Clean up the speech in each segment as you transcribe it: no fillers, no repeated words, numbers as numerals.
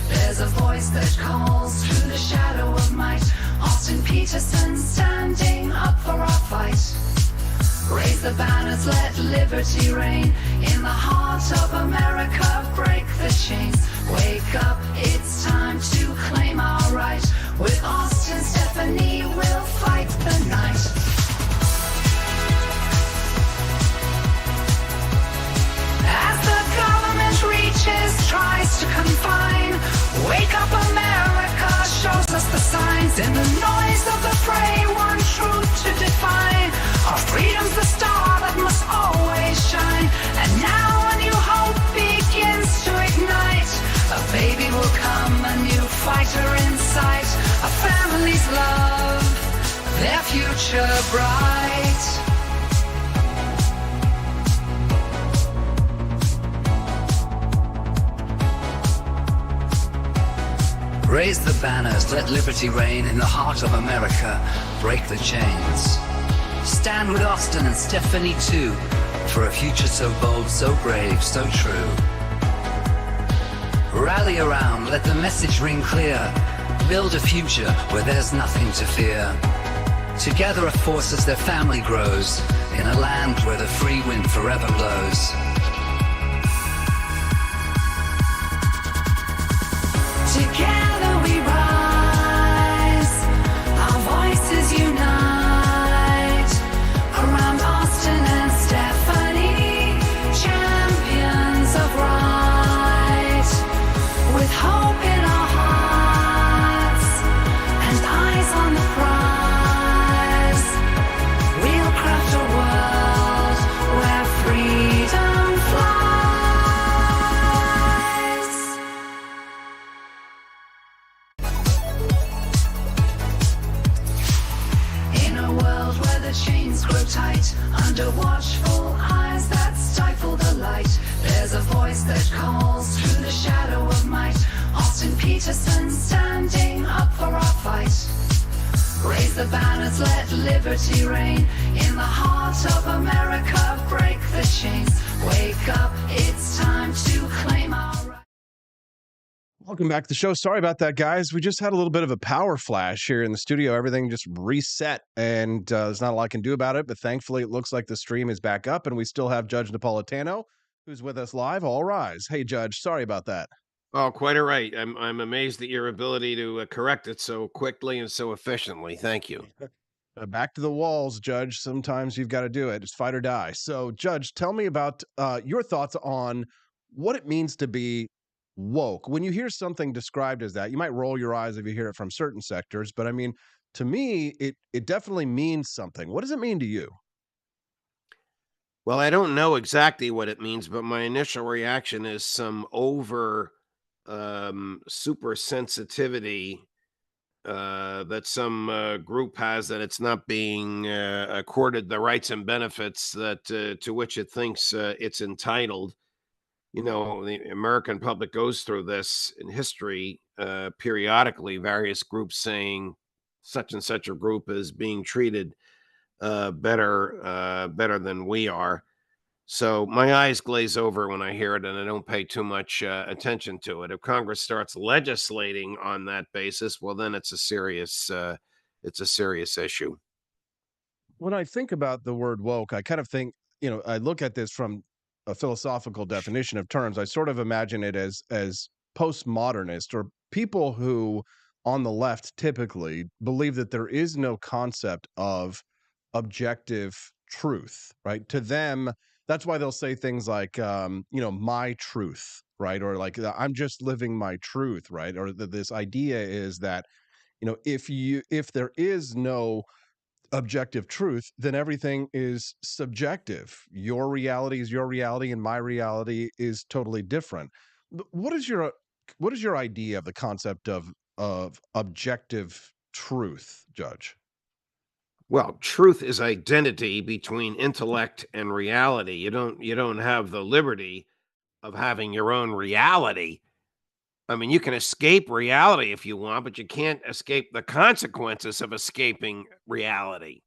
There's a voice that calls through the shadow of might. Austin Peterson standing up for our fight. Raise the banners, let liberty reign. In the heart of America, break the chains. Wake up, it's time to claim our right. With Austin, Stephanie, we'll fight the night. As the government reaches, tries to confine, wake up America shows us the signs. In the noise of the fray, one truth to define. Our freedom's the star that must always shine. And now a new hope begins to ignite. A baby will come, a new fighter in sight. A family's love, their future bright. Raise the banners, let liberty reign. In the heart of America, break the chains. Stand with Austin and Stephanie too, for a future so bold, so brave, so true. Rally around, let the message ring clear. Build a future where there's nothing to fear. Together a force as their family grows, in a land where the free wind forever blows. Together we rise, our voices unite. Around Austin and Stephanie, champions of right. With hope in our hearts and eyes on the prize, we'll craft a world where freedom flies. In a world where the chains grow tight, under watchful eyes that stifle the light, there's a voice that calls through the shadow of might. Austin Peterson standing up for our fight. Raise the banners, let liberty reign. In the heart of America, break the chains. Wake up, it's time to claim our right. Welcome back to the show. Sorry about that, guys. We just had a little bit of a power flash here in the studio. Everything just reset, and there's not a lot I can do about it. But thankfully, it looks like the stream is back up, and we still have Judge Napolitano, who's with us live. All rise. Hey, Judge. Sorry about that. Oh, quite all right. I'm amazed at your ability to correct it so quickly and so efficiently. Thank you. Back to the walls, Judge. Sometimes you've got to do it. It's fight or die. So, Judge, tell me about your thoughts on what it means to be woke. When you hear something described as that, you might roll your eyes if you hear it from certain sectors, but I mean, to me, it definitely means something. What does it mean to you? Well, I don't know exactly what it means, but my initial reaction is some over super sensitivity that some group has, that it's not being accorded the rights and benefits that to which it thinks it's entitled. You know, the American public goes through this in history periodically, various groups saying such and such a group is being treated better than we are. So my eyes glaze over when I hear it, and I don't pay too much attention to it. If Congress starts legislating on that basis, well, then it's a serious issue. When I think about the word woke, I kind of think, I look at this from a philosophical definition of terms. I sort of imagine it as postmodernist, or people who on the left typically believe that there is no concept of objective truth, right? To them, that's why they'll say things like, my truth, right? Or like, I'm just living my truth, right? Or this idea is that, if there is no objective truth, then everything is subjective. Your reality is your reality, and my reality is totally different. What is your idea of the concept of objective truth, Judge? Well, truth is identity between intellect and reality. You don't have the liberty of having your own reality. I mean, you can escape reality if you want, but you can't escape the consequences of escaping reality.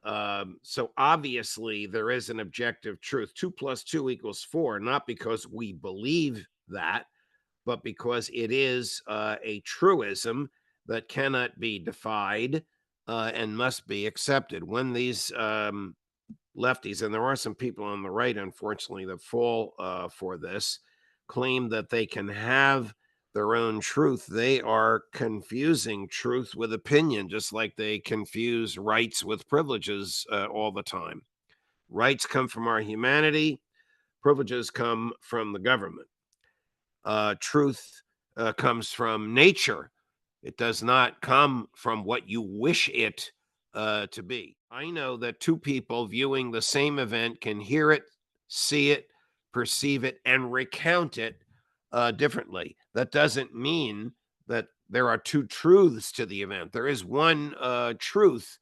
So obviously there is an objective truth. 2 + 2 = 4, not because we believe that, but because it is a truism that cannot be defied and must be accepted. When these lefties, and there are some people on the right, unfortunately, that fall for this, claim that they can have their own truth, they are confusing truth with opinion, just like they confuse rights with privileges all the time. Rights come from our humanity, privileges come from the government. Truth comes from nature. It does not come from what you wish it to be. I know that two people viewing the same event can hear it, see it, perceive it, and recount it differently. That doesn't mean that there are two truths to the event. There is one truth,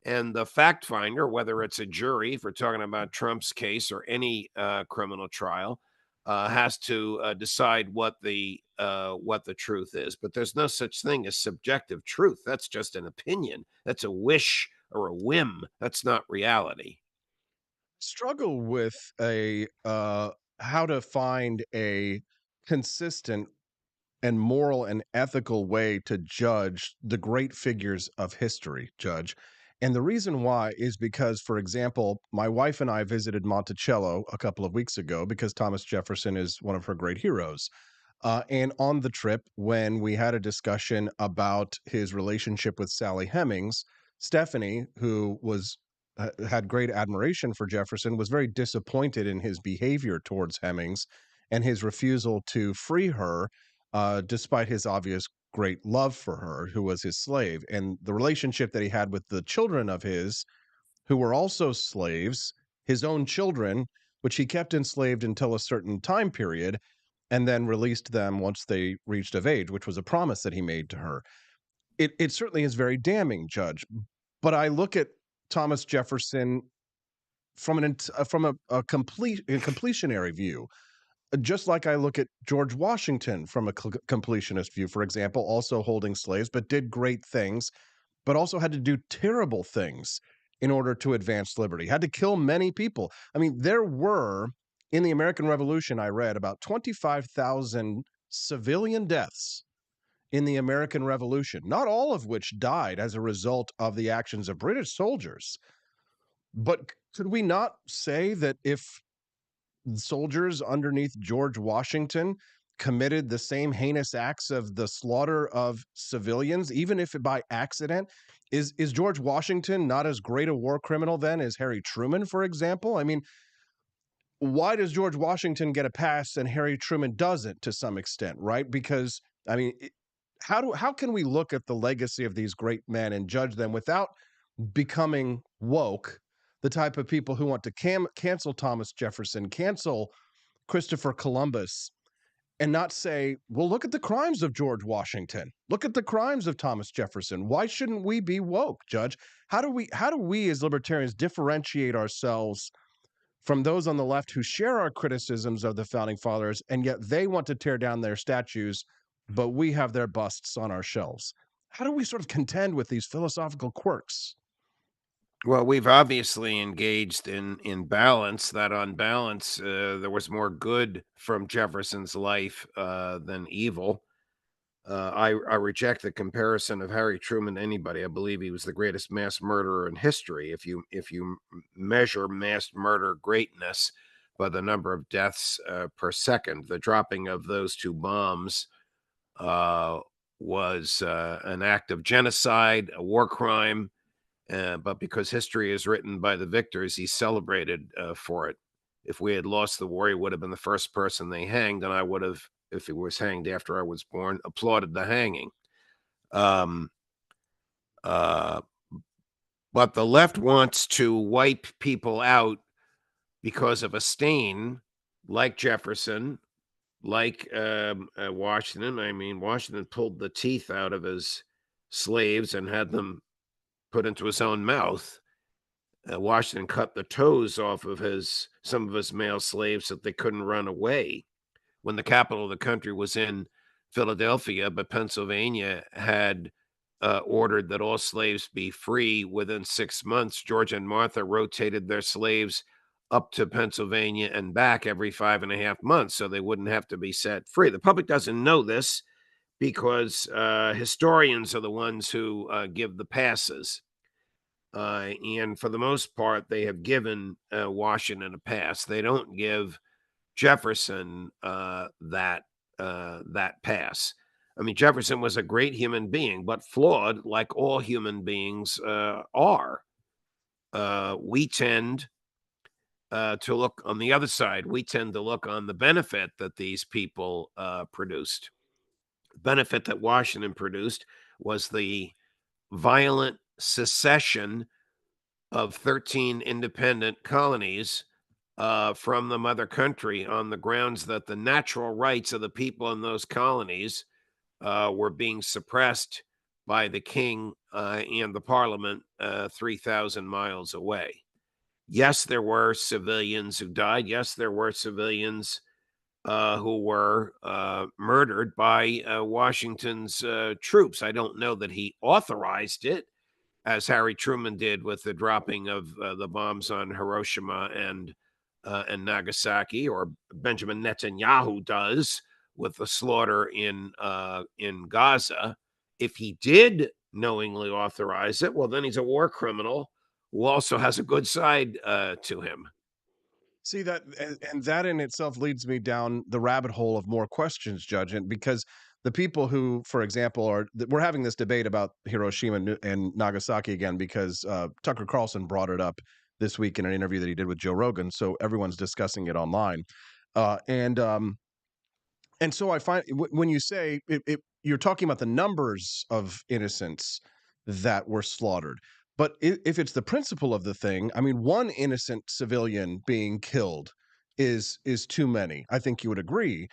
and the fact finder, whether it's a jury, if we're talking about Trump's case or any criminal trial, has to decide what the truth is. But there's no such thing as subjective truth. That's just an opinion. That's a wish or a whim. That's not reality. Struggle with a how to find a consistent and moral and ethical way to judge the great figures of history, Judge. And the reason why is because, for example, my wife and I visited Monticello a couple of weeks ago because Thomas Jefferson is one of her great heroes. And on the trip, when we had a discussion about his relationship with Sally Hemings, Stephanie, who had great admiration for Jefferson, was very disappointed in his behavior towards Hemings and his refusal to free her, despite his obvious great love for her, who was his slave, and the relationship that he had with the children of his, who were also slaves, his own children, which he kept enslaved until a certain time period and then released them once they reached of age, which was a promise that he made to her. It certainly is very damning, Judge. But I look at Thomas Jefferson from a completionary view, just like I look at George Washington from a completionist view, for example, also holding slaves, but did great things, but also had to do terrible things in order to advance liberty, had to kill many people. I mean, there were, in the American Revolution, I read about 25,000 civilian deaths in the American Revolution, not all of which died as a result of the actions of British soldiers. But could we not say that if soldiers underneath George Washington committed the same heinous acts of the slaughter of civilians, even if by accident? Is George Washington not as great a war criminal then as Harry Truman, for example? I mean, why does George Washington get a pass and Harry Truman doesn't to some extent, right? Because I mean, how can we look at the legacy of these great men and judge them without becoming woke, the type of people who want to cancel Thomas Jefferson, cancel Christopher Columbus, and not say, well, look at the crimes of George Washington. Look at the crimes of Thomas Jefferson. Why shouldn't we be woke, Judge? How do we as libertarians differentiate ourselves from those on the left who share our criticisms of the founding fathers, and yet they want to tear down their statues, but we have their busts on our shelves? How do we sort of contend with these philosophical quirks? Well, we've obviously engaged in balance. That on balance, there was more good from Jefferson's life than evil. I reject the comparison of Harry Truman to anybody. I believe he was the greatest mass murderer in history. If you measure mass murder greatness by the number of deaths per second, the dropping of those two bombs uh, was an act of genocide, a war crime. But because history is written by the victors, he's celebrated for it. If we had lost the war, he would have been the first person they hanged, and I would have, if he was hanged after I was born, applauded the hanging. Um, uh, but the left wants to wipe people out because of a stain, like Jefferson, like Washington. I mean, Washington pulled the teeth out of his slaves and had them put into his own mouth. Washington cut the toes off of some of his male slaves so that they couldn't run away when the capital of the country was in Philadelphia, but Pennsylvania had ordered that all slaves be free within 6 months. George and Martha rotated their slaves up to Pennsylvania and back every 5.5 months so they wouldn't have to be set free. The public doesn't know this because historians are the ones who give the passes. And for the most part, they have given Washington a pass. They don't give Jefferson that pass. I mean, Jefferson was a great human being, but flawed, like all human beings are. We tend to look on the other side. We tend to look on the benefit that these people produced. The benefit that Washington produced was the violent secession of 13 independent colonies from the mother country on the grounds that the natural rights of the people in those colonies were being suppressed by the king and the parliament 3,000 miles away. Yes, there were civilians who died. Yes, there were civilians who were murdered by Washington's troops. I don't know that he authorized it, as Harry Truman did with the dropping of the bombs on Hiroshima and Nagasaki, or Benjamin Netanyahu does with the slaughter in Gaza. If he did knowingly authorize it, well, then he's a war criminal who also has a good side to him. See that, and that in itself leads me down the rabbit hole of more questions, Judge, and because the people who, for example, we're having this debate about Hiroshima and Nagasaki again because Tucker Carlson brought it up this week in an interview that he did with Joe Rogan, so everyone's discussing it online, and so I find when you say you're talking about the numbers of innocents that were slaughtered. But if it's the principle of the thing, I mean, one innocent civilian being killed is too many. I think you would agree.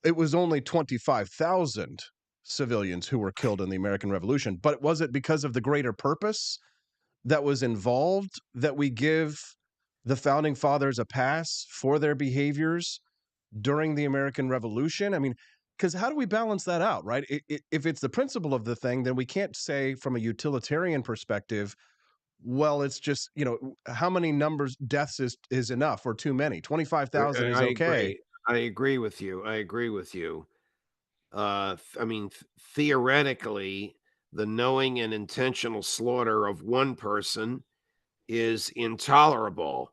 It was only 25,000 civilians who were killed in the American Revolution. But was it because of the greater purpose that was involved that we give the founding fathers a pass for their behaviors during the American Revolution? I mean, because how do we balance that out, right? If it's the principle of the thing, then we can't say from a utilitarian perspective, well, it's just, how many deaths is enough or too many? 25,000 is I okay. agree. I agree with you. I agree with you. I mean, theoretically, the knowing and intentional slaughter of one person is intolerable.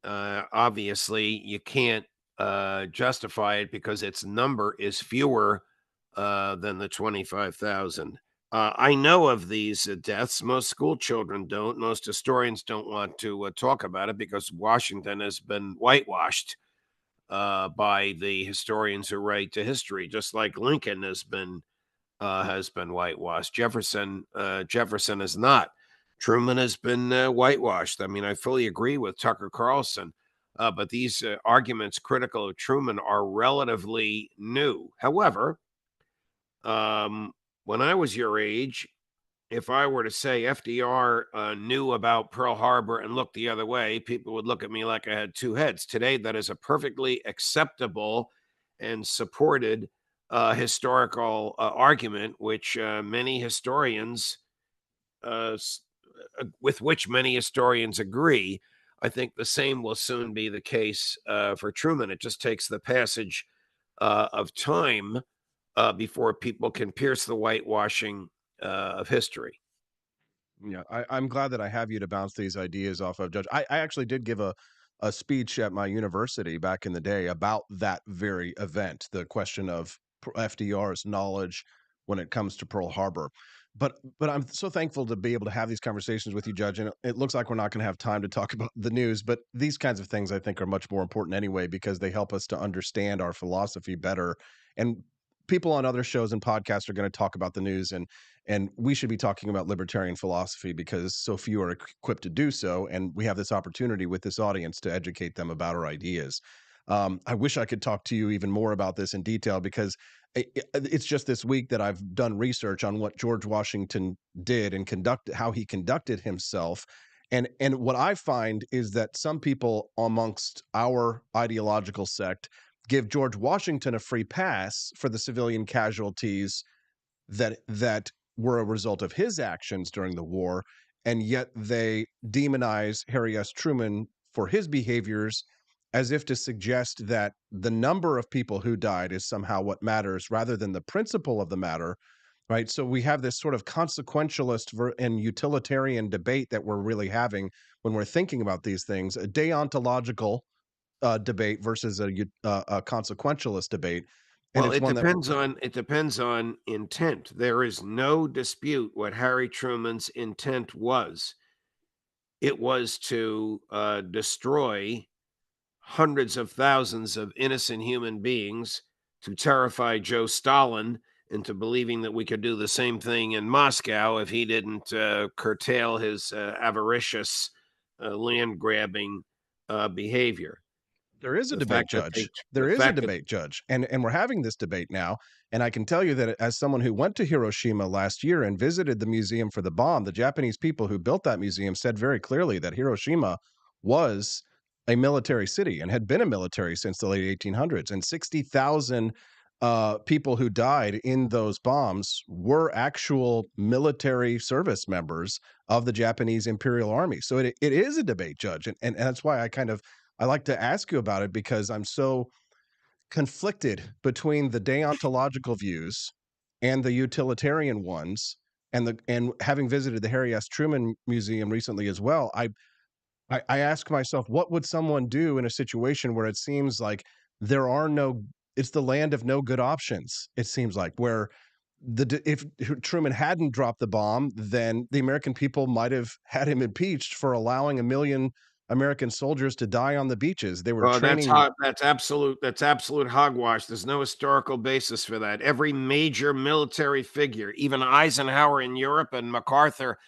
Obviously, you can't justify it because its number is fewer than the 25,000. I know of these deaths. Most school children don't. Most historians don't want to talk about it because Washington has been whitewashed by the historians who write to history, just like Lincoln has been whitewashed. Jefferson is not. Truman has been whitewashed. I mean, I fully agree with Tucker Carlson, but these arguments critical of Truman are relatively new. However, when I was your age, if I were to say FDR knew about Pearl Harbor and looked the other way, people would look at me like I had two heads. Today, that is a perfectly acceptable and supported historical argument, which many historians, with which many historians agree. I think the same will soon be the case for Truman. It just takes the passage of time before people can pierce the whitewashing of history. Yeah, I'm glad that I have you to bounce these ideas off of, Judge. I actually did give a speech at my university back in the day about that very event, the question of FDR's knowledge when it comes to Pearl Harbor. But I'm so thankful to be able to have these conversations with you, Judge. And it looks like we're not going to have time to talk about the news, but these kinds of things I think are much more important anyway because they help us to understand our philosophy better. And people on other shows and podcasts are going to talk about the news, and we should be talking about libertarian philosophy because so few are equipped to do so. And we have this opportunity with this audience to educate them about our ideas. I wish I could talk to you even more about this in detail because it's just this week that I've done research on what George Washington did and how he conducted himself. And what I find is that some people amongst our ideological sect give George Washington a free pass for the civilian casualties that were a result of his actions during the war, and yet they demonize Harry S. Truman for his behaviors, as if to suggest that the number of people who died is somehow what matters rather than the principle of the matter, right? So we have this sort of consequentialist and utilitarian debate that we're really having when we're thinking about these things, a deontological debate versus a consequentialist debate, and Well, it's one that it depends on intent. There is no dispute what Harry Truman's intent was. It was to destroy hundreds of thousands of innocent human beings, to terrify Joe Stalin into believing that we could do the same thing in Moscow if he didn't curtail his avaricious land grabbing behavior. there is a The debate, fact that Judge. the There is a fact that debate, Judge, and we're having this debate now. And I can tell you that as someone who went to Hiroshima last year and visited the museum for the bomb, the Japanese people who built that museum said very clearly that Hiroshima was a military city and had been a military since the late 1800s. And 60,000 people who died in those bombs were actual military service members of the Japanese Imperial Army. So it is a debate, Judge, and that's why I like to ask you about it, because I'm so conflicted between the deontological views and the utilitarian ones. And having visited the Harry S. Truman Museum recently as well, I ask myself, what would someone do in a situation where it seems like there are no, it's the land of no good options, it seems like, where if Truman hadn't dropped the bomb, then the American people might have had him impeached for allowing 1 million American soldiers to die on the beaches. They were well, training. that's absolute hogwash. There's no historical basis for that. Every major military figure, even Eisenhower in Europe and MacArthur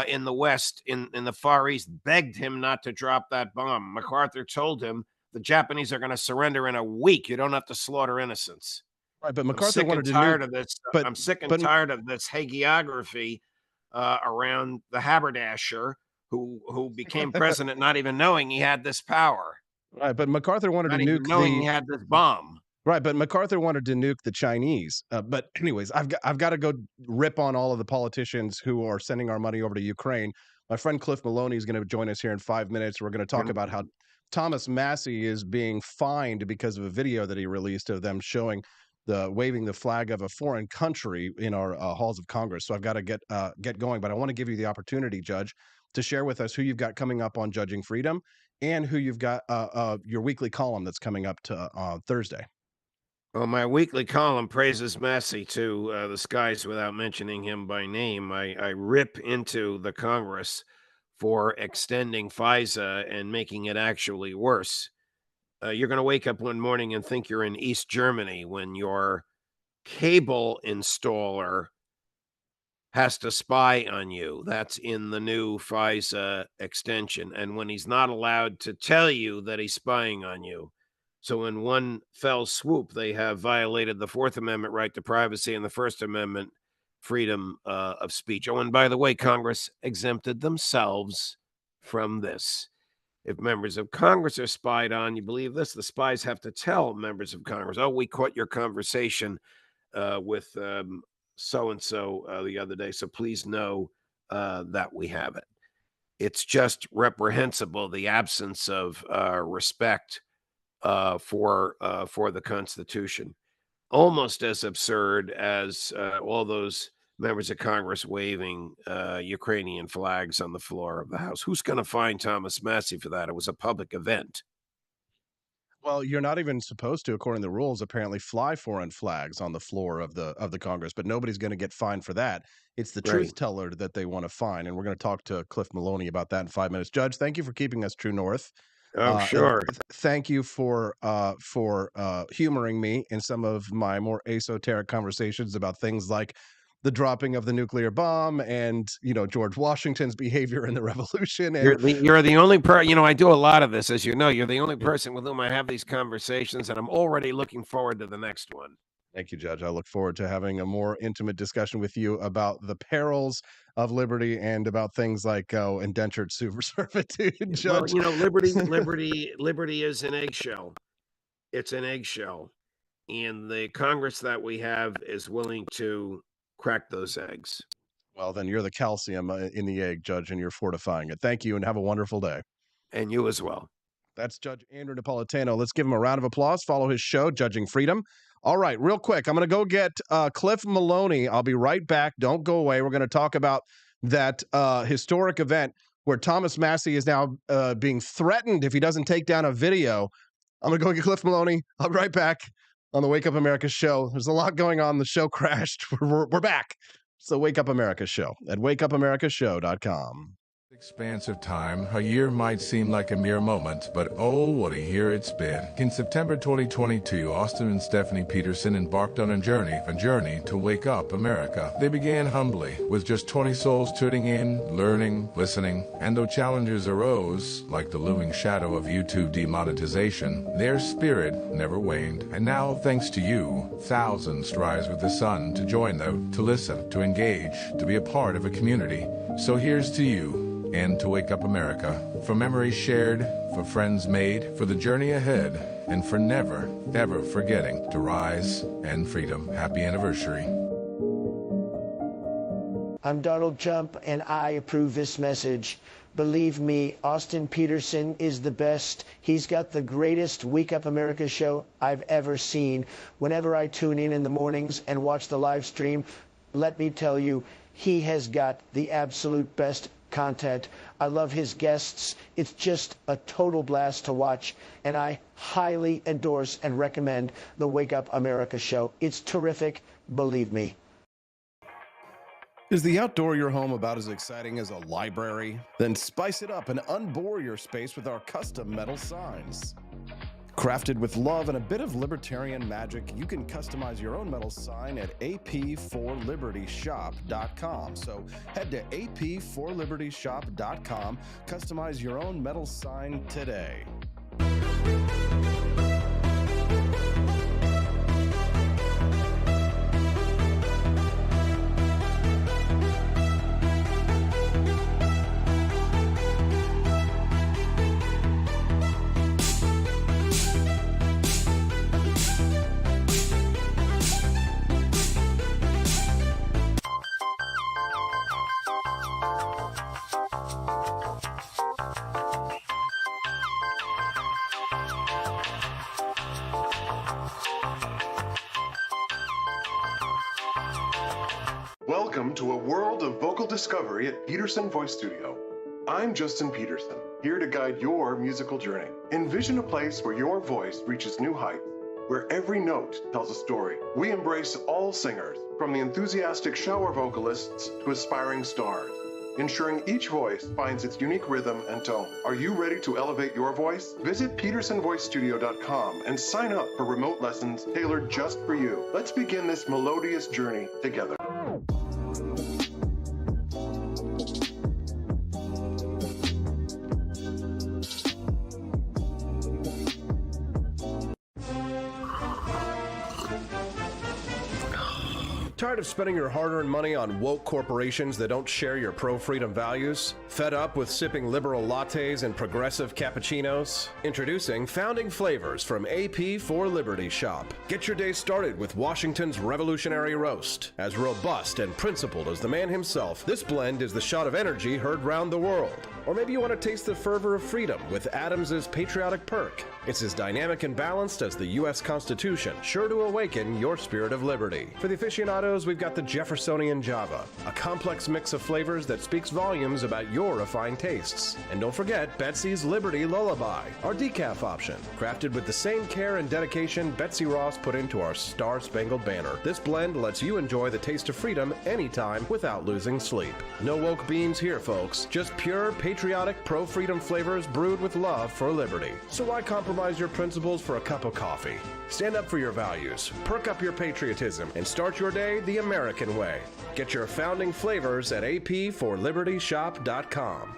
in the West, in the Far East, begged him not to drop that bomb. MacArthur told him the Japanese are going to surrender in a week. You don't have to slaughter innocents. Right, but I'm MacArthur sick and wanted to nuke, tired of this. but I'm sick and but tired of this hagiography around the haberdasher who became president not even knowing he had this power, right, but MacArthur wanted to not even nuke knowing he had this bomb. right, but MacArthur wanted to nuke the Chinese. But anyways, I've got to go rip on all of the politicians who are sending our money over to Ukraine. My friend Cliff Maloney is going to join us here in 5 minutes. We're going to talk And about how Thomas Massie is being fined because of a video that he released of them showing the waving the flag of a foreign country in our halls of Congress. So I've got to get going, but I want to give you the opportunity, Judge, to share with us who you've got coming up on Judging Freedom and who you've got your weekly column that's coming up to Thursday. well, my weekly column praises Massie to the skies without mentioning him by name. I rip into the Congress for extending FISA and making it actually worse. You're going to wake up one morning and think you're in East Germany when your cable installer has to spy on you. That's in the new FISA extension. And when he's not allowed to tell you that he's spying on you. So, in one fell swoop, they have violated the Fourth Amendment right to privacy and the First Amendment freedom of speech. Oh, and by the way, Congress exempted themselves from this. If members of Congress are spied on, you believe this? The spies have to tell members of Congress, oh, we caught your conversation with so and so the other day. So please know that we have it. It's just reprehensible, the absence of respect for the Constitution. Almost as absurd as all those members of Congress waving Ukrainian flags on the floor of the House. Who's going to fine Thomas Massie for that? It was a public event. Well, you're not even supposed to, according to the rules, apparently fly foreign flags on the floor of the Congress, but nobody's going to get fined for that. It's the Right. truth teller that they want to fine, and we're going to talk to Cliff Maloney about that in 5 minutes. Judge, thank you for keeping us true north. Oh, And sure. thank you for humoring me in some of my more esoteric conversations about things like the dropping of the nuclear bomb and George Washington's behavior in the Revolution. And You're the only you know, I do a lot of this, as you know. You're the only person with whom I have these conversations, and I'm already looking forward to the next one. thank you, Judge. I look forward to having a more intimate discussion with you about the perils of liberty and about things like indentured servitude, Well, Judge. you know, liberty is an eggshell. It's an eggshell, and the Congress that we have is willing to crack those eggs. Well, then you're the calcium in the egg, Judge, and you're fortifying it. Thank you, and have a wonderful day. And you as well. That's Judge Andrew Napolitano. Let's give him a round of applause. Follow his show, Judging Freedom. All right, real quick, I'm going to go get Cliff Maloney. I'll be right back. Don't go away. We're going to talk about that historic event where Thomas Massie is now being threatened if he doesn't take down a video. I'm going to go get Cliff Maloney. I'll be right back on the Wake Up America show. There's a lot going on. The show crashed. We're back. It's the Wake Up America show at wakeupAmericaShow.com. Expanse of time, a year might seem like a mere moment, but oh, what a year it's been. In September 2022, Austin and Stephanie Peterson embarked on a journey to wake up America. They began humbly, with just 20 souls tuning in, learning, listening, and though challenges arose, like the looming shadow of YouTube demonetization, their spirit never waned. And now, thanks to you, thousands rise with the sun to join them, to listen, to engage, to be a part of a community. So here's to you, and to Wake Up America, for memories shared, for friends made, for the journey ahead, and for never, ever forgetting to rise and freedom. Happy anniversary. I'm Donald Trump, and I approve this message. Believe me, Austin Peterson is the best. He's got the greatest Wake Up America show I've ever seen. Whenever I tune in the mornings and watch the live stream, let me tell you, he has got the absolute best content. I love his guests. It's just a total blast to watch, and I highly endorse and recommend the Wake Up America show. It's terrific, believe me. Is the outdoor your home about as exciting as a library? Then spice it up and unbore your space with our custom metal signs. Crafted with love and a bit of libertarian magic, you can customize your own metal sign at ap4libertyshop.com. So head to ap4libertyshop.com, customize your own metal sign today. Welcome to a world of vocal discovery at Peterson Voice Studio. I'm Justin Peterson, here to guide your musical journey. Envision a place where your voice reaches new heights, where every note tells a story. We embrace all singers, from the enthusiastic shower vocalists to aspiring stars, ensuring each voice finds its unique rhythm and tone. Are you ready to elevate your voice? Visit petersonvoicestudio.com and sign up for remote lessons tailored just for you. Let's begin this melodious journey together. Tired of spending your hard-earned money on woke corporations that don't share your pro-freedom values? Fed up with sipping liberal lattes and progressive cappuccinos? Introducing Founding Flavors from AP for Liberty Shop. Get your day started with Washington's Revolutionary Roast. As robust and principled as the man himself, this blend is the shot of energy heard round the world. Or maybe you want to taste the fervor of freedom with Adams's Patriotic Perk. It's as dynamic and balanced as the U.S. Constitution, sure to awaken your spirit of liberty. For the aficionados, we've got the Jeffersonian Java, a complex mix of flavors that speaks volumes about your refined tastes. And don't forget Betsy's Liberty Lullaby, our decaf option, crafted with the same care and dedication Betsy Ross put into our Star-Spangled Banner. This blend lets you enjoy the taste of freedom anytime without losing sleep. No woke beans here, folks. Just pure, patriotic, pro-freedom flavors brewed with love for liberty. So why compromise your principles for a cup of coffee? Stand up for your values, perk up your patriotism, and start your day the American way. Get your Founding Flavors at ap4libertyshop.com.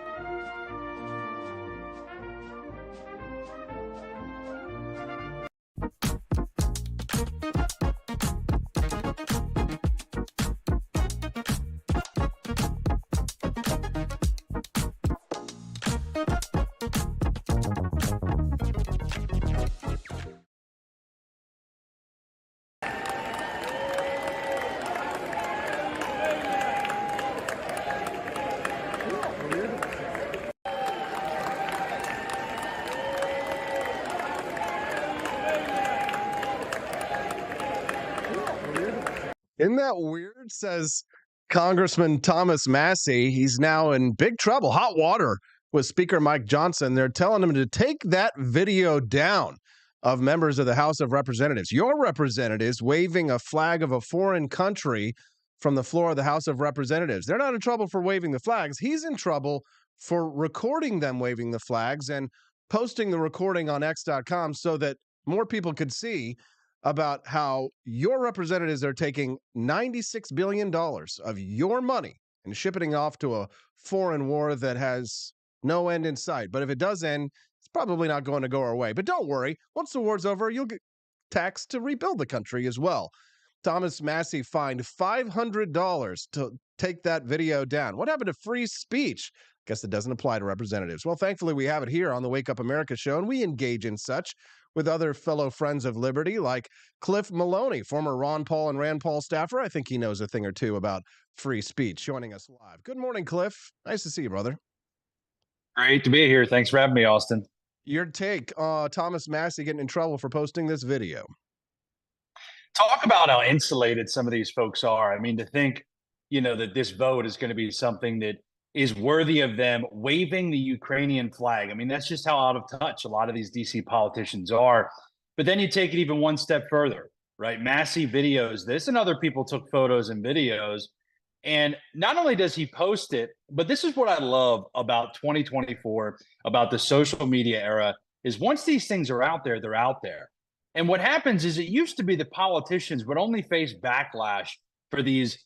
Isn't that weird? Says Congressman Thomas Massie. He's now in big trouble, hot water with Speaker Mike Johnson. They're telling him to take that video down of members of the House of Representatives. Your representatives waving a flag of a foreign country from the floor of the House of Representatives. They're not in trouble for waving the flags. He's in trouble for recording them waving the flags and posting the recording on X.com so that more people could see about how your representatives are taking $96 billion of your money and shipping it off to a foreign war that has no end in sight. But if it does end, it's probably not going to go our way. But don't worry, once the war's over, you'll get taxed to rebuild the country as well. Thomas Massie fined $500 to take that video down. What happened to free speech? Guess it doesn't apply to representatives. Well, thankfully, we have it here on the Wake Up America show, and we engage in such with other fellow friends of liberty like Cliff Maloney, former Ron Paul and Rand Paul staffer. I think he knows a thing or two about free speech, joining us live. Good morning, Cliff. Nice to see you, brother. Great to be here. Thanks for having me, Austin. Your take, Thomas Massie getting in trouble for posting this video. Talk about how insulated some of these folks are. I mean, to think, that this vote is going to be something that is worthy of them waving the Ukrainian flag. I mean, that's just how out of touch a lot of these DC politicians are. But then you take it even one step further, right? Massie videos this, and other people took photos and videos. And not only does he post it, but this is what I love about 2024, about the social media era, is once these things are out there, they're out there. And what happens is it used to be the politicians would only face backlash for these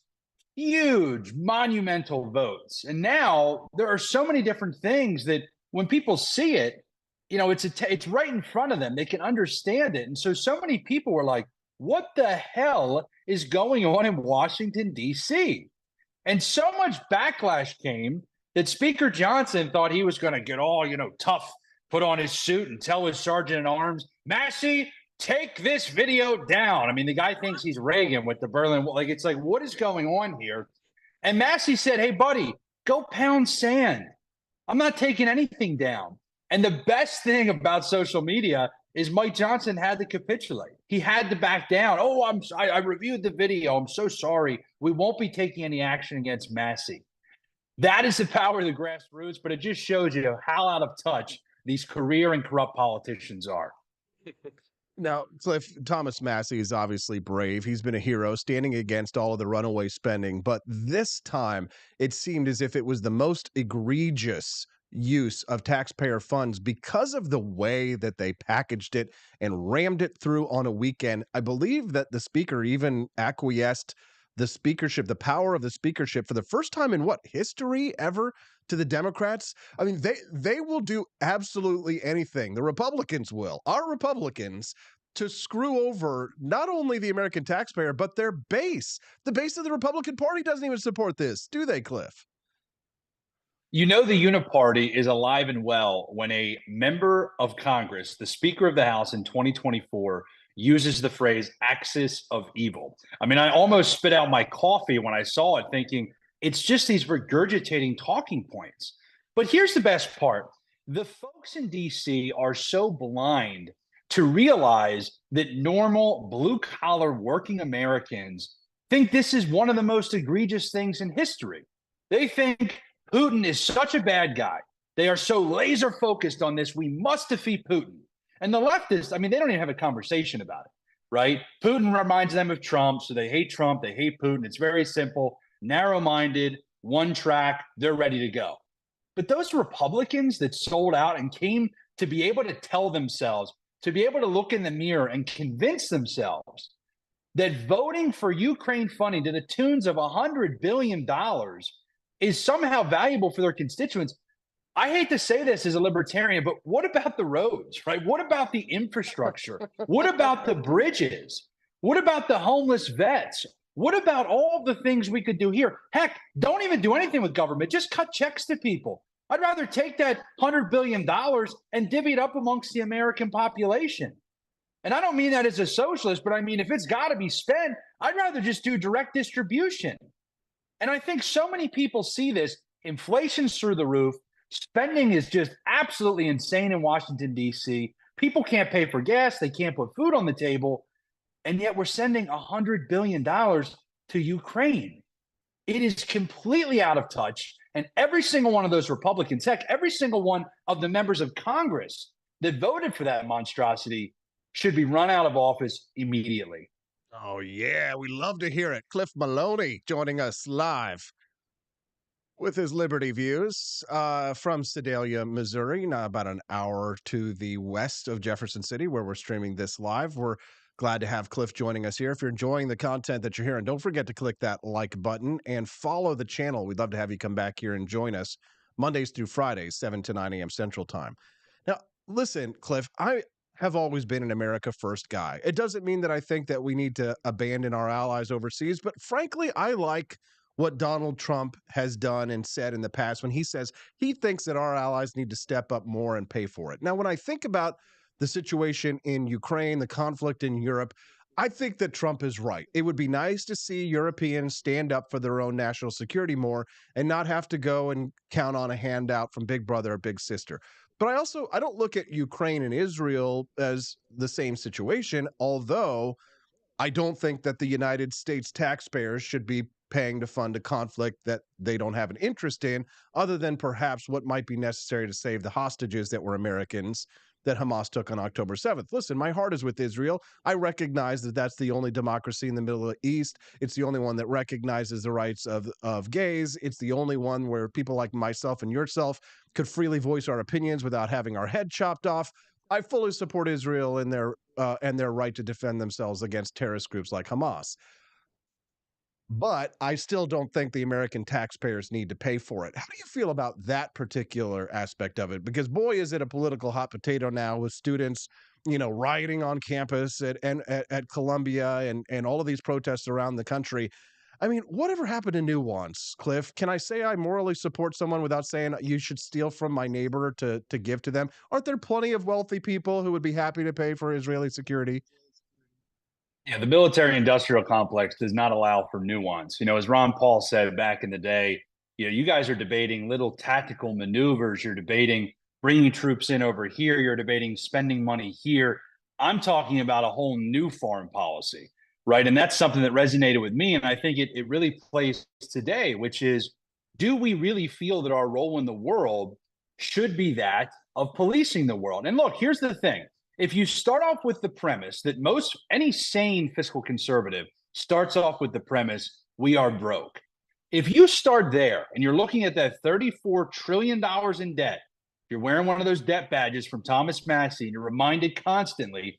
huge, monumental votes. And now there are so many different things that when people see it, it's right in front of them. They can understand it. And so many people were like, what the hell is going on in Washington, D.C.? And so much backlash came that Speaker Johnson thought he was going to get all, tough, put on his suit and tell his sergeant at arms, Massie, take this video down. I mean, the guy thinks he's Reagan with the Berlin Wall. It's like, what is going on here? And Massie said, hey, buddy, go pound sand. I'm not taking anything down. And the best thing about social media is Mike Johnson had to capitulate. He had to back down. Oh, I reviewed the video. I'm so sorry. We won't be taking any action against Massie. That is the power of the grassroots, but it just shows you how out of touch these career and corrupt politicians are. Now, Cliff, Thomas Massie is obviously brave. He's been a hero standing against all of the runaway spending. But this time, it seemed as if it was the most egregious use of taxpayer funds because of the way that they packaged it and rammed it through on a weekend. I believe that the speaker even acquiesced the speakership, the power of the speakership for the first time in history ever to the Democrats. I mean, they will do absolutely anything. The Republicans will. Our Republicans to screw over not only the American taxpayer, but their base. The base of the Republican Party doesn't even support this, do they, Cliff? The Uniparty is alive and well when a member of Congress, the Speaker of the House in 2024, uses the phrase axis of evil. I mean, I almost spit out my coffee when I saw it, thinking it's just these regurgitating talking points. But here's the best part. The folks in DC are so blind to realize that normal blue-collar working Americans think this is one of the most egregious things in history. They think Putin is such a bad guy. They are so laser focused on this. We must defeat Putin. And the leftists, I mean, they don't even have a conversation about it, right? Putin reminds them of Trump. So they hate Trump. They hate Putin. It's very simple, narrow-minded, one track. They're ready to go. But those Republicans that sold out and came to be able to tell themselves, to be able to look in the mirror and convince themselves that voting for Ukraine funding to the tunes of $100 billion is somehow valuable for their constituents. I hate to say this as a libertarian, but what about the roads, right? What about the infrastructure? What about the bridges? What about the homeless vets? What about all the things we could do here? Heck, don't even do anything with government. Just cut checks to people. I'd rather take that $100 billion and divvy it up amongst the American population. And I don't mean that as a socialist, but I mean, if it's got to be spent, I'd rather just do direct distribution. And I think so many people see this. Inflation's through the roof. Spending is just absolutely insane in Washington, D.C. People can't pay for gas. They can't put food on the table. And yet we're sending $100 billion to Ukraine. It is completely out of touch. And every single one of those Republicans, heck, every single one of the members of Congress that voted for that monstrosity should be run out of office immediately. Oh, yeah. We love to hear it. Cliff Maloney joining us live with his Liberty views from Sedalia, Missouri, now about an hour to the west of Jefferson City, where we're streaming this live. We're glad to have Cliff joining us here. If you're enjoying the content that you're hearing, don't forget to click that like button and follow the channel. We'd love to have you come back here and join us Mondays through Fridays, 7 to 9 a.m. Central Time. Now, listen, Cliff, I have always been an America First guy. It doesn't mean that I think that we need to abandon our allies overseas, but frankly, I like what Donald Trump has done and said in the past when he says he thinks that our allies need to step up more and pay for it. Now, when I think about the situation in Ukraine, the conflict in Europe, I think that Trump is right. It would be nice to see Europeans stand up for their own national security more and not have to go and count on a handout from Big Brother or Big Sister. But I don't look at Ukraine and Israel as the same situation, although I don't think that the United States taxpayers should be paying to fund a conflict that they don't have an interest in, other than perhaps what might be necessary to save the hostages that were Americans that Hamas took on October 7th. Listen, my heart is with Israel. I recognize that that's the only democracy in the Middle East. It's the only one that recognizes the rights of gays. It's the only one where people like myself and yourself could freely voice our opinions without having our head chopped off. I fully support Israel in their right to defend themselves against terrorist groups like Hamas. But I still don't think the American taxpayers need to pay for it. How do you feel about that particular aspect of it? Because boy, is it a political hot potato now with students, rioting on campus at Columbia and all of these protests around the country. I mean, whatever happened to nuance, Cliff? Can I say I morally support someone without saying you should steal from my neighbor to give to them? Aren't there plenty of wealthy people who would be happy to pay for Israeli security? Yeah, the military-industrial complex does not allow for nuance. As Ron Paul said back in the day, you guys are debating little tactical maneuvers. You're debating bringing troops in over here. You're debating spending money here. I'm talking about a whole new foreign policy, right? And that's something that resonated with me. And I think it really plays today, which is, do we really feel that our role in the world should be that of policing the world? And look, here's the thing. If you start off with the premise that any sane fiscal conservative starts off with the premise, we are broke. If you start there and you're looking at that $34 trillion in debt, you're wearing one of those debt badges from Thomas Massie, and you're reminded constantly,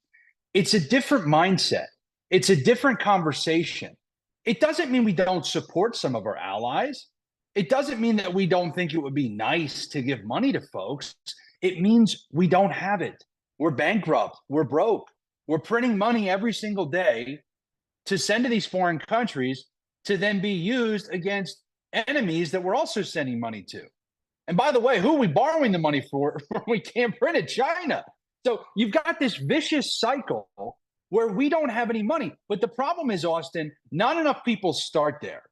it's a different mindset. It's a different conversation. It doesn't mean we don't support some of our allies. It doesn't mean that we don't think it would be nice to give money to folks. It means we don't have it. We're bankrupt. We're broke. We're printing money every single day to send to these foreign countries to then be used against enemies that we're also sending money to. And by the way, who are we borrowing the money for when we can't print it? China. So you've got this vicious cycle where we don't have any money. But the problem is, Austin, not enough people start there.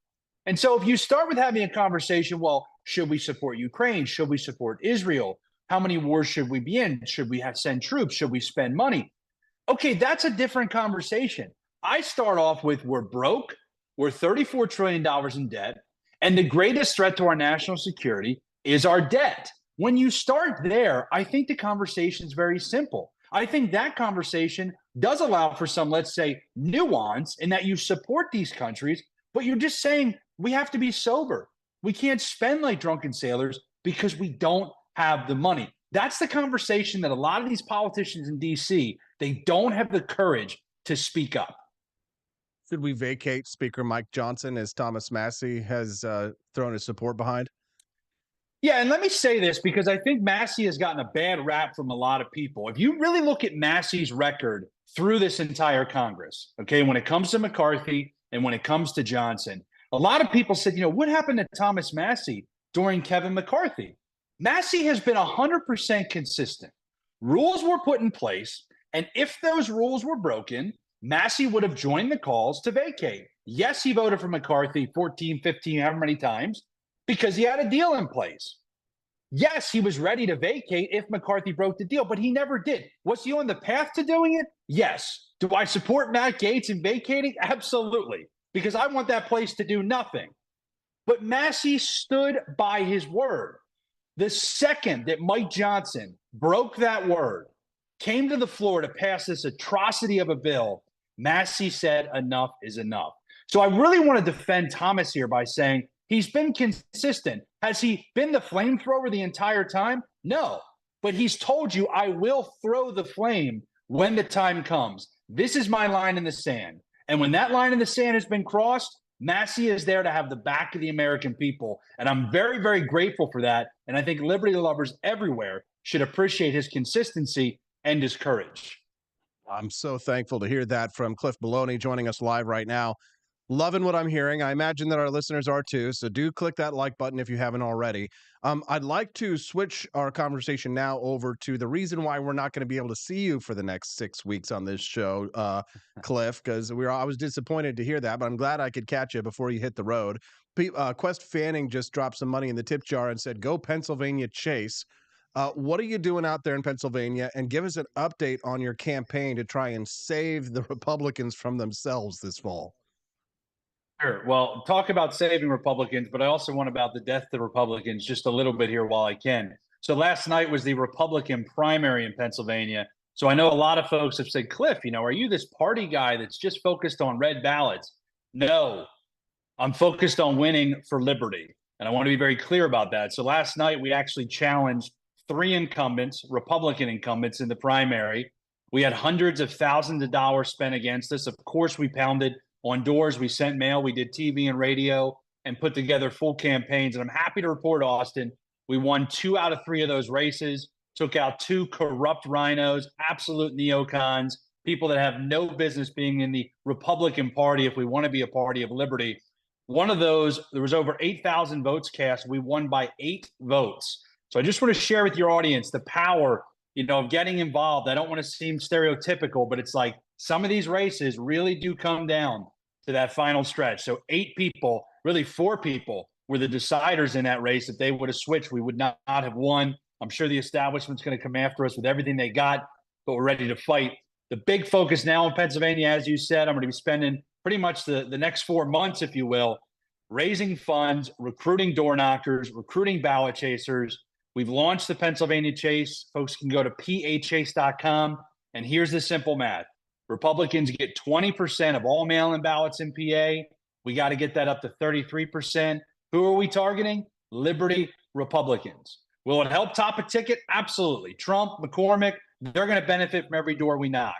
And so if you start with having a conversation, well, should we support Ukraine? Should we support Israel? How many wars should we be in? Should we send troops? Should we spend money? Okay, that's a different conversation. I start off with we're broke, we're $34 trillion in debt, and the greatest threat to our national security is our debt. When you start there, I think the conversation is very simple. I think that conversation does allow for some, let's say, nuance in that you support these countries, but you're just saying we have to be sober. We can't spend like drunken sailors because we don't have the money. That's the conversation that a lot of these politicians in D.C., they don't have the courage to speak up. Should we vacate Speaker Mike Johnson as Thomas Massie has thrown his support behind? Yeah, and let me say this because I think Massie has gotten a bad rap from a lot of people. If you really look at Massie's record through this entire Congress, okay, when it comes to McCarthy and when it comes to Johnson, a lot of people said, what happened to Thomas Massie during Kevin McCarthy? Massie has been 100% consistent. Rules were put in place, and if those rules were broken, Massie would have joined the calls to vacate. Yes, he voted for McCarthy 14, 15, however many times, because he had a deal in place. Yes, he was ready to vacate if McCarthy broke the deal, but he never did. Was he on the path to doing it? Yes. Do I support Matt Gaetz in vacating? Absolutely. because I want that place to do nothing. But Massie stood by his word. The second that Mike Johnson broke that word, came to the floor to pass this atrocity of a bill, Massie said enough is enough. So I really want to defend Thomas here by saying he's been consistent. Has he been the flamethrower the entire time? No. But he's told you, I will throw the flame when the time comes. This is my line in the sand. And when that line in the sand has been crossed, Massie is there to have the back of the American people. And I'm very, very grateful for that. And I think liberty lovers everywhere should appreciate his consistency and his courage. I'm so thankful to hear that from Cliff Maloney joining us live right now. Loving what I'm hearing. I imagine that our listeners are too. So do click that like button if you haven't already. I'd like to switch our conversation now over to the reason why we're not going to be able to see you for the next 6 weeks on this show, Cliff, because I was disappointed to hear that, but I'm glad I could catch you before you hit the road. Quest Fanning just dropped some money in the tip jar and said, "Go Pennsylvania Chase." What are you doing out there in Pennsylvania? And give us an update on your campaign to try and save the Republicans from themselves this fall. Sure. Well, talk about saving Republicans, but I also want about the death to Republicans just a little bit here while I can. So last night was the Republican primary in Pennsylvania. So I know a lot of folks have said, Cliff, are you this party guy that's just focused on red ballots? No, I'm focused on winning for liberty. And I want to be very clear about that. So last night we actually challenged 3 incumbents, Republican incumbents in the primary. We had hundreds of thousands of dollars spent against us. Of course, we pounded on doors, we sent mail, we did TV and radio, and put together full campaigns. And I'm happy to report, Austin, we won 2 out of 3 of those races, took out 2 corrupt rhinos, absolute neocons, people that have no business being in the Republican Party if we want to be a party of liberty. One of those, there was over 8,000 votes cast. We won by 8 votes. So I just want to share with your audience the power, of getting involved. I don't want to seem stereotypical, but it's like some of these races really do come down to that final stretch. So 8 people, really 4 people, were the deciders in that race. If they would have switched, we would not have won. I'm sure the establishment's going to come after us with everything they got, but we're ready to fight. The big focus now in Pennsylvania, as you said, I'm going to be spending pretty much the next 4 months, if you will, raising funds, recruiting door knockers, recruiting ballot chasers. We've launched the Pennsylvania Chase. Folks can go to pachase.com. And here's the simple math. Republicans get 20% of all mail-in ballots in PA. We got to get that up to 33%. Who are we targeting? Liberty Republicans. Will it help top a ticket? Absolutely. Trump, McCormick, they're going to benefit from every door we knock.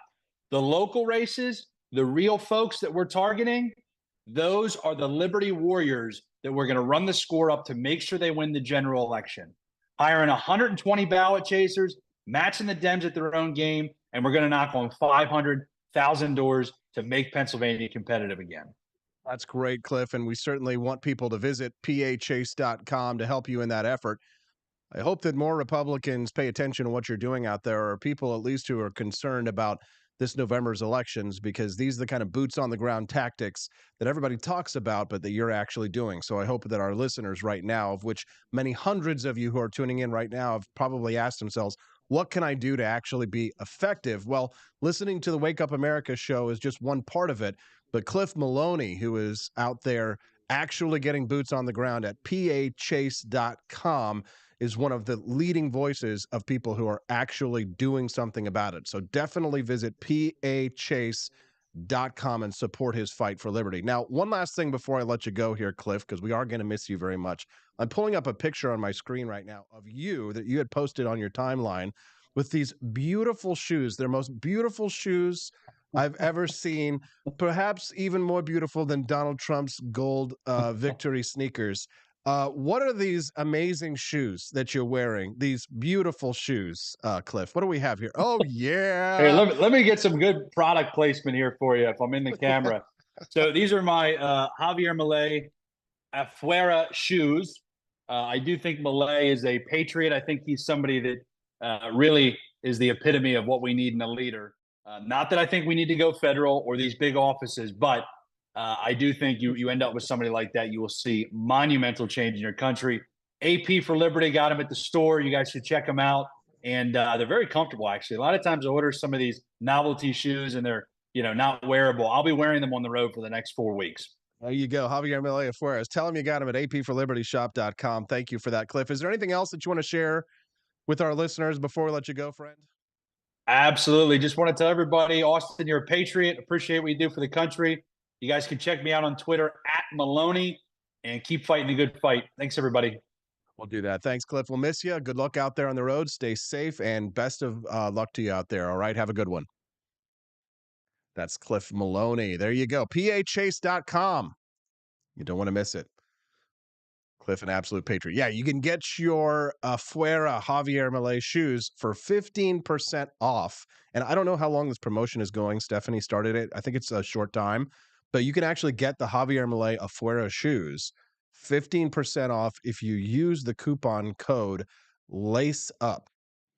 The local races, the real folks that we're targeting, those are the Liberty Warriors that we're going to run the score up to make sure they win the general election. Hiring 120 ballot chasers, matching the Dems at their own game, and we're going to knock on 500,000 doors to make Pennsylvania competitive again. That's great, Cliff, and we certainly want people to visit pachase.com to help you in that effort. I hope that more Republicans pay attention to what you're doing out there, or people at least who are concerned about this November's elections, because these are the kind of boots on the ground tactics that everybody talks about, but that you're actually doing. So I hope that our listeners right now, of which many hundreds of you who are tuning in right now have probably asked themselves, what can I do to actually be effective? Well, listening to the Wake Up America show is just one part of it. But Cliff Maloney, who is out there actually getting boots on the ground at pachase.com, is one of the leading voices of people who are actually doing something about it. So definitely visit pachase.com and support his fight for liberty. Now, one last thing before I let you go here, Cliff, because we are going to miss you very much. I'm pulling up a picture on my screen right now of you that you had posted on your timeline with these beautiful shoes. They're most beautiful shoes I've ever seen, perhaps even more beautiful than Donald Trump's gold victory sneakers. What are these amazing shoes that you're wearing? These beautiful shoes, Cliff. What do we have here? Oh, yeah. Hey, let me get some good product placement here for you if I'm in the camera. So these are my Javier Milei Afuera shoes. I do think Milei is a patriot. I think he's somebody that really is the epitome of what we need in a leader. Not that I think we need to go federal or these big offices, but I do think you end up with somebody like that. You will see monumental change in your country. AP for Liberty got them at the store. You guys should check them out. And they're very comfortable, actually. A lot of times I order some of these novelty shoes and they're, not wearable. I'll be wearing them on the road for the next 4 weeks. There you go. Javier Milei Fuertes. Tell him you got him at apforlibertyshop.com. Thank you for that, Cliff. Is there anything else that you want to share with our listeners before we let you go, friend? Absolutely. Just want to tell everybody, Austin, you're a patriot. Appreciate what you do for the country. You guys can check me out on Twitter at Maloney and keep fighting a good fight. Thanks, everybody. We'll do that. Thanks, Cliff. We'll miss you. Good luck out there on the road. Stay safe and best of luck to you out there. All right. Have a good one. That's Cliff Maloney. There you go. PAChase.com. You don't want to miss it. Cliff, an absolute patriot. Yeah, you can get your Fuera Javier Milei shoes for 15% off. And I don't know how long this promotion is going. Stephanie started it. I think it's a short time. But you can actually get the Javier Milei Afuera shoes 15% off if you use the coupon code LACE UP.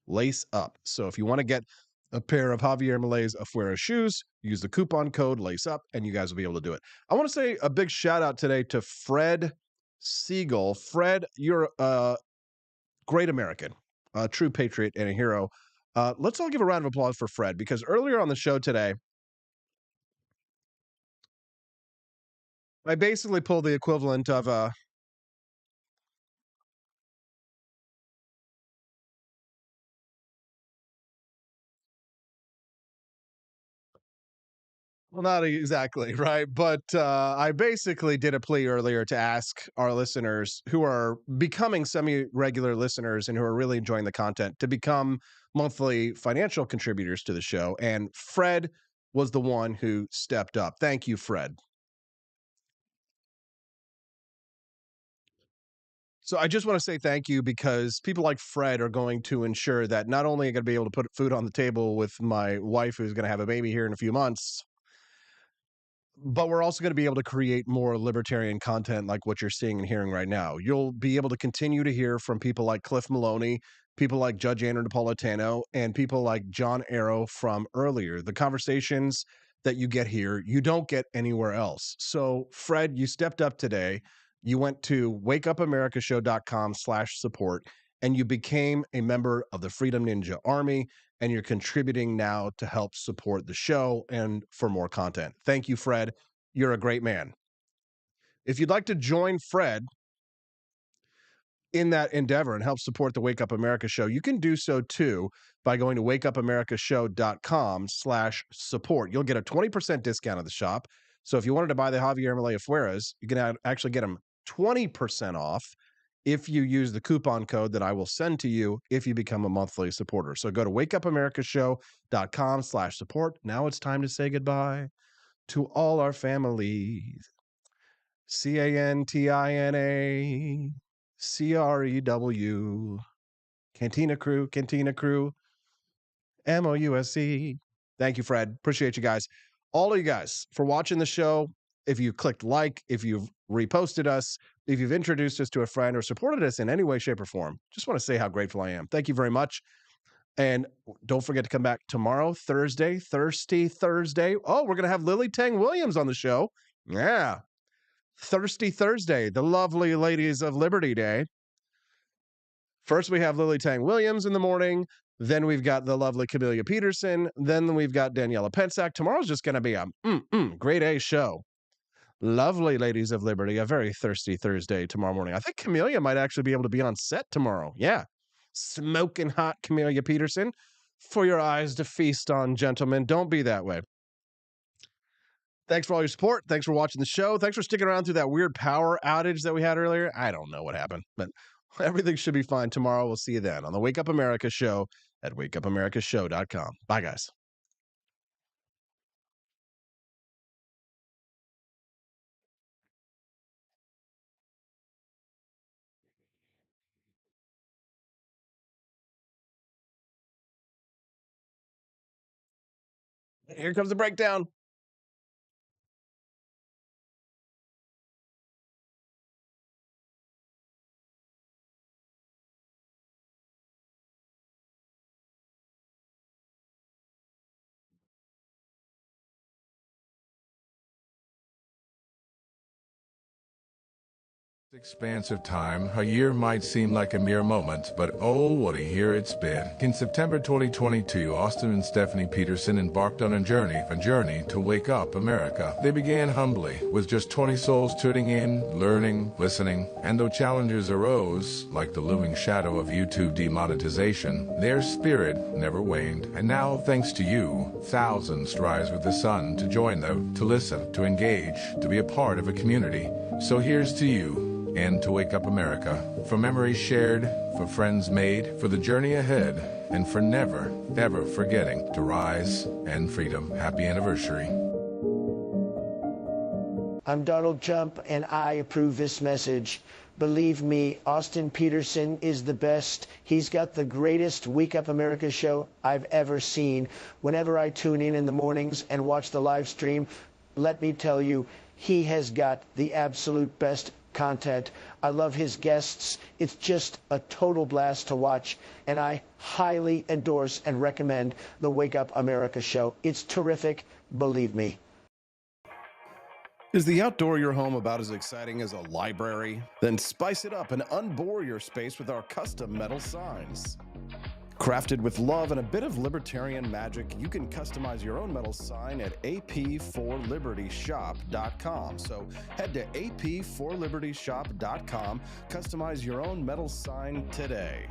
Lace Up. So if you want to get a pair of Javier Milei's Afuera shoes, use the coupon code LACE UP, and you guys will be able to do it. I want to say a big shout out today to Fred Siegel. Fred, you're a great American, a true patriot and a hero. Let's all give a round of applause for Fred, because earlier on the show today, I basically pulled the equivalent of well, not exactly, right? But I basically did a plea earlier to ask our listeners who are becoming semi-regular listeners and who are really enjoying the content to become monthly financial contributors to the show. And Fred was the one who stepped up. Thank you, Fred. So I just want to say thank you, because people like Fred are going to ensure that not only am I going to be able to put food on the table with my wife, who's going to have a baby here in a few months, but we're also going to be able to create more libertarian content like what you're seeing and hearing right now. You'll be able to continue to hear from people like Cliff Maloney, people like Judge Andrew Napolitano, and people like John Arrow from earlier. The conversations that you get here, you don't get anywhere else. So, Fred, you stepped up today. You went to wakeupAmericaShow.com/support, and you became a member of the Freedom Ninja Army, and you're contributing now to help support the show and for more content. Thank you, Fred. You're a great man. If you'd like to join Fred in that endeavor and help support the Wake Up America show, you can do so too by going to wakeupAmericaShow.com/support. You'll get a 20% discount at the shop. So if you wanted to buy the Javier Milei Afueras, you can actually get them 20% off if you use the coupon code that I will send to you if you become a monthly supporter. So go to wakeupAmericaShow.com/support. Now it's time to say goodbye to all our families. CANTINA CREW, Cantina Crew, MOUSC. Thank you, Fred. Appreciate you guys. All of you guys for watching the show. If you clicked like, if you've reposted us, if you've introduced us to a friend or supported us in any way, shape, or form, just want to say how grateful I am. Thank you very much. And don't forget to come back tomorrow, Thursday, Thirsty Thursday. Oh, we're going to have Lily Tang Williams on the show. Yeah. Thirsty Thursday, the lovely ladies of Liberty Day. First, we have Lily Tang Williams in the morning. Then we've got the lovely Camelia Peterson. Then we've got Daniela Pensack. Tomorrow's just going to be a grade A show. Lovely ladies of Liberty, a very thirsty Thursday tomorrow morning. I think Camelia might actually be able to be on set tomorrow. Yeah. Smoking hot Camelia Peterson. For your eyes to feast on, gentlemen. Don't be that way. Thanks for all your support. Thanks for watching the show. Thanks for sticking around through that weird power outage that we had earlier. I don't know what happened, but everything should be fine tomorrow. We'll see you then on the Wake Up America show at wakeupAmericaShow.com. Bye, guys. Here comes the breakdown. Expanse of time, a year might seem like a mere moment, but oh, what a year it's been. In September 2022, Austin and Stephanie Peterson embarked on a journey to wake up America. They began humbly, with just 20 souls tuning in, learning, listening, and though challenges arose, like the looming shadow of YouTube demonetization, their spirit never waned. And now, thanks to you, thousands rise with the sun to join them, to listen, to engage, to be a part of a community. So here's to you, and to wake up America, for memories shared, for friends made, for the journey ahead, and for never, ever forgetting to rise and freedom. Happy anniversary. I'm Donald Trump, and I approve this message. Believe me, Austin Peterson is the best. He's got the greatest Wake Up America show I've ever seen. Whenever I tune in the mornings and watch the live stream, let me tell you, he has got the absolute best content. I love his guests. It's just a total blast to watch, and I highly endorse and recommend the Wake Up America show. It's terrific, believe me. Is the outdoor of your home about as exciting as a library? Then spice it up and unbore your space with our custom metal signs. Crafted with love and a bit of libertarian magic, you can customize your own metal sign at ap4libertyshop.com. So head to ap4libertyshop.com, customize your own metal sign today.